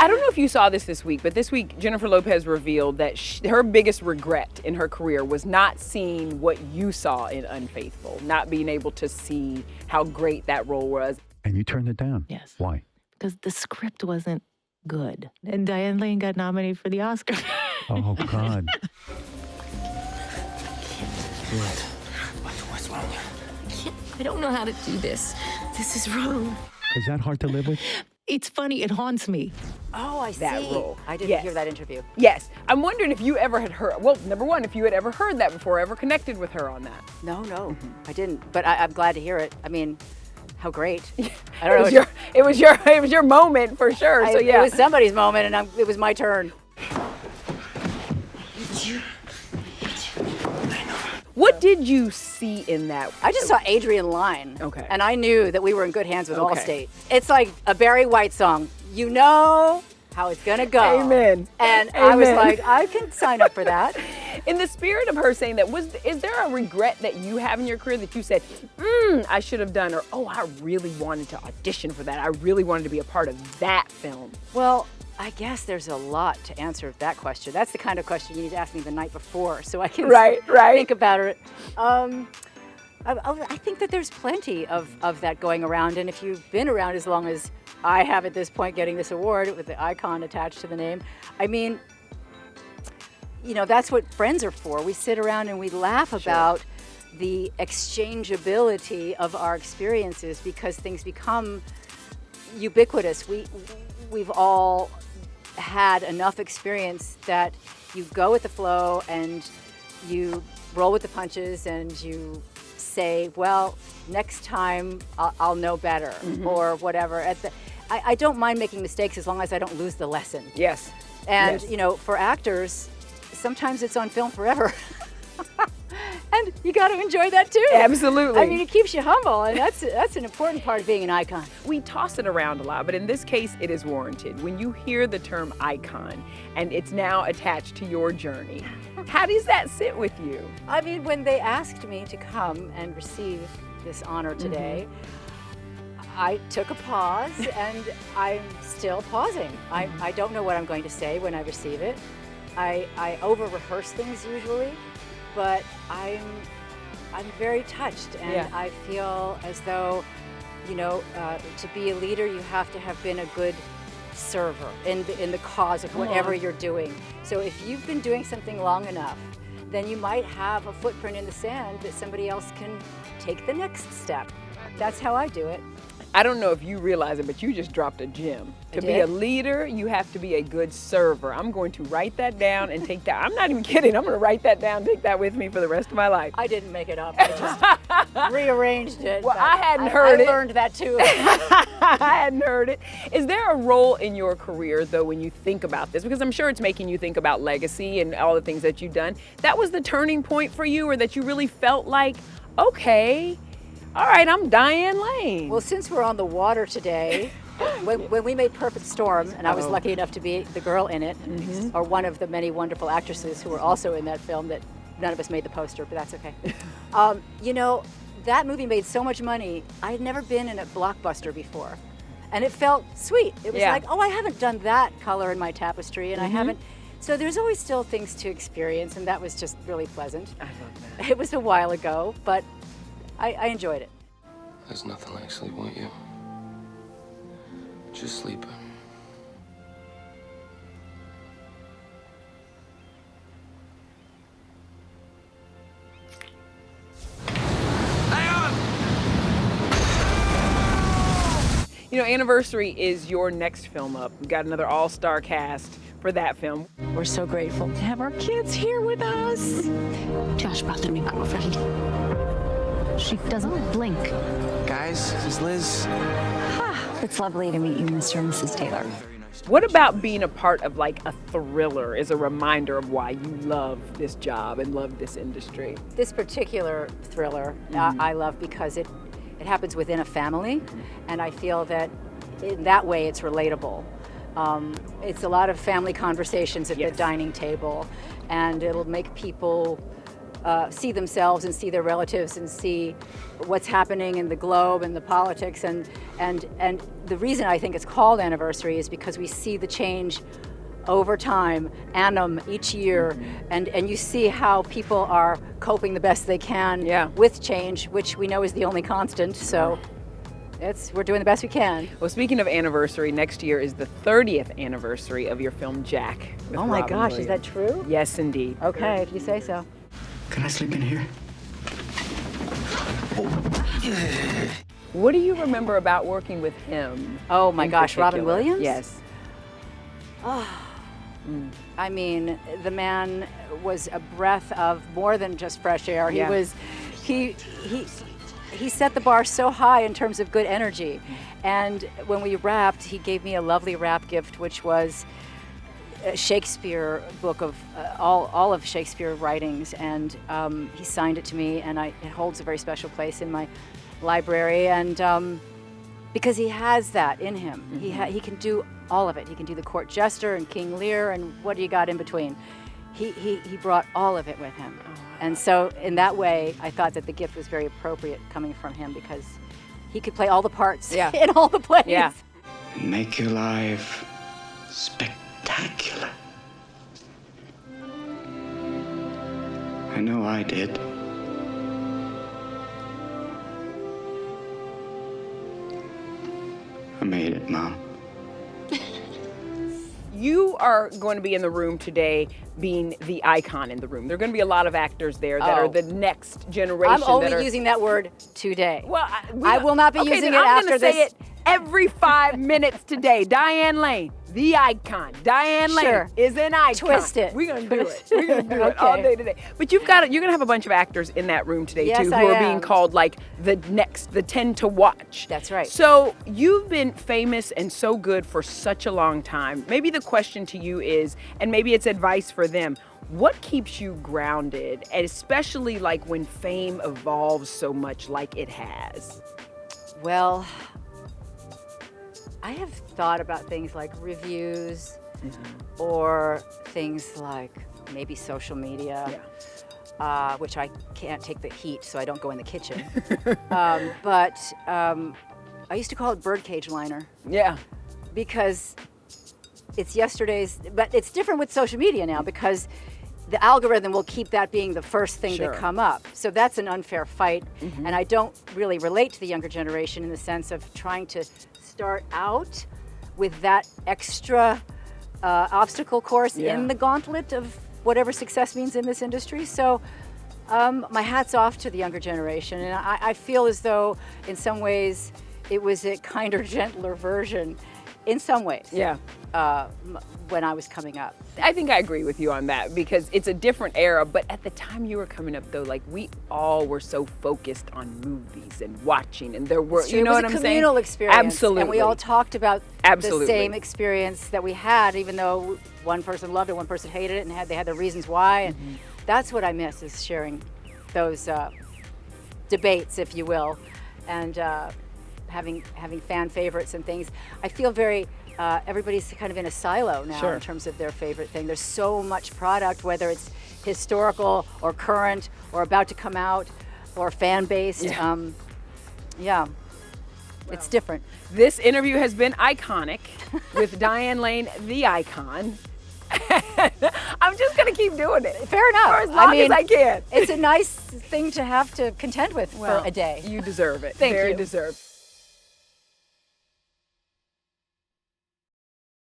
I don't know if you saw this week, but this week Jennifer Lopez revealed that her biggest regret in her career was not seeing what you saw in Unfaithful, not being able to see how great that role was. And you turned it down? Yes. Why? Because the script wasn't good. And Diane Lane got nominated for the Oscar. Oh, God. What's wrong? I don't know how to do this. This is wrong. Is that hard to live with? It's funny, it haunts me. Oh, I see. That role. I didn't hear that interview. Yes. I'm wondering if you ever had heard, well, number one, if you had ever heard that before, ever connected with her on that. No, I didn't. But I'm glad to hear it. I mean, how great. I don't know. It was your moment for sure. So yeah. It was somebody's moment, and it was my turn. What did you see in that? I just saw Adrian Lyne. Okay. And I knew that we were in good hands with Allstate. It's like a Barry White song. You know how it's going to go. Amen. And Amen. I was like, I can sign up for that. In the spirit of her saying that, is there a regret that you have in your career that you said, I should have done, or, oh, I really wanted to audition for that. I really wanted to be a part of that film? Well, I guess there's a lot to answer that question. That's the kind of question you need to ask me the night before so I can think about it. I think that there's plenty of that going around, and if you've been around as long as I have at this point, getting this award with the icon attached to the name, I mean, you know, that's what friends are for. We sit around and we laugh about the exchangeability of our experiences because things become ubiquitous. We've all had enough experience that you go with the flow and you roll with the punches and you say, well, next time I'll know better or whatever. I don't mind making mistakes as long as I don't lose the lesson. Yes. And, you know, for actors, sometimes it's on film forever. And you got to enjoy that too. Absolutely. I mean, it keeps you humble, and that's an important part of being an icon. We toss it around a lot, but in this case, it is warranted. When you hear the term icon, and it's now attached to your journey, how does that sit with you? I mean, when they asked me to come and receive this honor today, I took a pause, and I'm still pausing. I don't know what I'm going to say when I receive it. I over-rehearse things usually. But I'm very touched, and I feel as though, you know, to be a leader, you have to have been a good server in the cause of whatever you're doing. So if you've been doing something long enough, then you might have a footprint in the sand that somebody else can take the next step. That's how I do it. I don't know if you realize it, but you just dropped a gem. To be a leader, you have to be a good server. I'm going to write that down and take that. I'm not even kidding. I'm going to write that down, take that with me for the rest of my life. I didn't make it up. I just rearranged it. Well, I hadn't heard it. I learned that too. I hadn't heard it. Is there a role in your career, though, when you think about this? Because I'm sure it's making you think about legacy and all the things that you've done. That was the turning point for you, or that you really felt like, okay, all right, I'm Diane Lane. Well, since we're on the water today, when we made Perfect Storm, and I was lucky enough to be the girl in it, or one of the many wonderful actresses who were also in that film that none of us made the poster, but that's okay. You know, that movie made so much money. I had never been in a Blockbuster before. And it felt sweet. It was like, oh, I haven't done that color in my tapestry, and I haven't. So there's always still things to experience, and that was just really pleasant. I love that. It was a while ago, but I enjoyed it. There's nothing like sleep, won't you? Just sleep. You know, Anniversary is your next film up. We've got another all-star cast for that film. We're so grateful to have our kids here with us. Josh brought them to me, my girlfriend. She doesn't blink. Guys, this is Liz. It's lovely to meet you, Mr. and Mrs. Taylor. What about being a part of like a thriller is a reminder of why you love this job and love this industry? This particular thriller I love because it happens within a family, and I feel that in that way it's relatable. It's a lot of family conversations at the dining table, and it'll make people see themselves and see their relatives and see what's happening in the globe and the politics. And the reason I think it's called Anniversary is because we see the change over time, annum each year, and you see how people are coping the best they can with change, which we know is the only constant. So we're doing the best we can. Well, speaking of anniversary, next year is the 30th anniversary of your film Jack. Oh my Robin gosh, Williams. is that true? Yes, indeed. Okay, if you say so. Can I sleep in here? What do you remember about working with him? Oh my in gosh, Robin particular? Williams? Yes. I mean, the man was a breath of more than just fresh air. Yeah. He set the bar so high in terms of good energy. And when we wrapped, he gave me a lovely wrap gift, which was a Shakespeare book of all of Shakespeare writings, and he signed it to me, and it holds a very special place in my library. And because he has that in him, he can do all of it. He can do the court jester and King Lear and what do you got in between. He brought all of it with him. And so in that way, I thought that the gift was very appropriate coming from him because he could play all the parts in all the plays. Yeah. Make your life spectacular. I know I did. I made it, Mom. You are going to be in the room today being the icon in the room. There are going to be a lot of actors there that are the next generation. I'm only using that word today. Well, I will not be using it after I'm going to this. say it every 5 minutes today. Diane Lane, the icon. Diane Lane is an icon. Twist it. We're going to do it. We're going to do it all day today. But you're going to have a bunch of actors in that room today too, who are being called like the 10 to watch. That's right. So you've been famous and so good for such a long time. Maybe the question to you is, and maybe it's advice for them, what keeps you grounded, and especially like when fame evolves so much like it has? Well, I have thought about things like reviews or things like maybe social media, which I can't take the heat, so I don't go in the kitchen. But I used to call it birdcage liner. Yeah. Because it's yesterday's, but it's different with social media now because the algorithm will keep that being the first thing to come up. So that's an unfair fight. And I don't really relate to the younger generation in the sense of trying to start out with that extra obstacle course in the gauntlet of whatever success means in this industry. So my hat's off to the younger generation. And I feel as though in some ways it was a kinder, gentler version in some ways. When I was coming up. I think I agree with you on that because it's a different era, but at the time you were coming up though, like we all were so focused on movies and watching, and there were, you know what I'm saying? It was a communal experience. Absolutely. And we all talked about Absolutely. the same experience that we had, even though one person loved it, one person hated it, and they had their reasons why. And that's what I miss, is sharing those debates, if you will, and having fan favorites and things. I feel very, everybody's kind of in a silo now in terms of their favorite thing. There's so much product, whether it's historical or current or about to come out or fan-based. It's different. This interview has been iconic with Diane Lane, the icon. I'm just going to keep doing it. Fair enough. For as long as I can. It's a nice thing to have to contend with for a day. You deserve it. Thank you. Very deserved.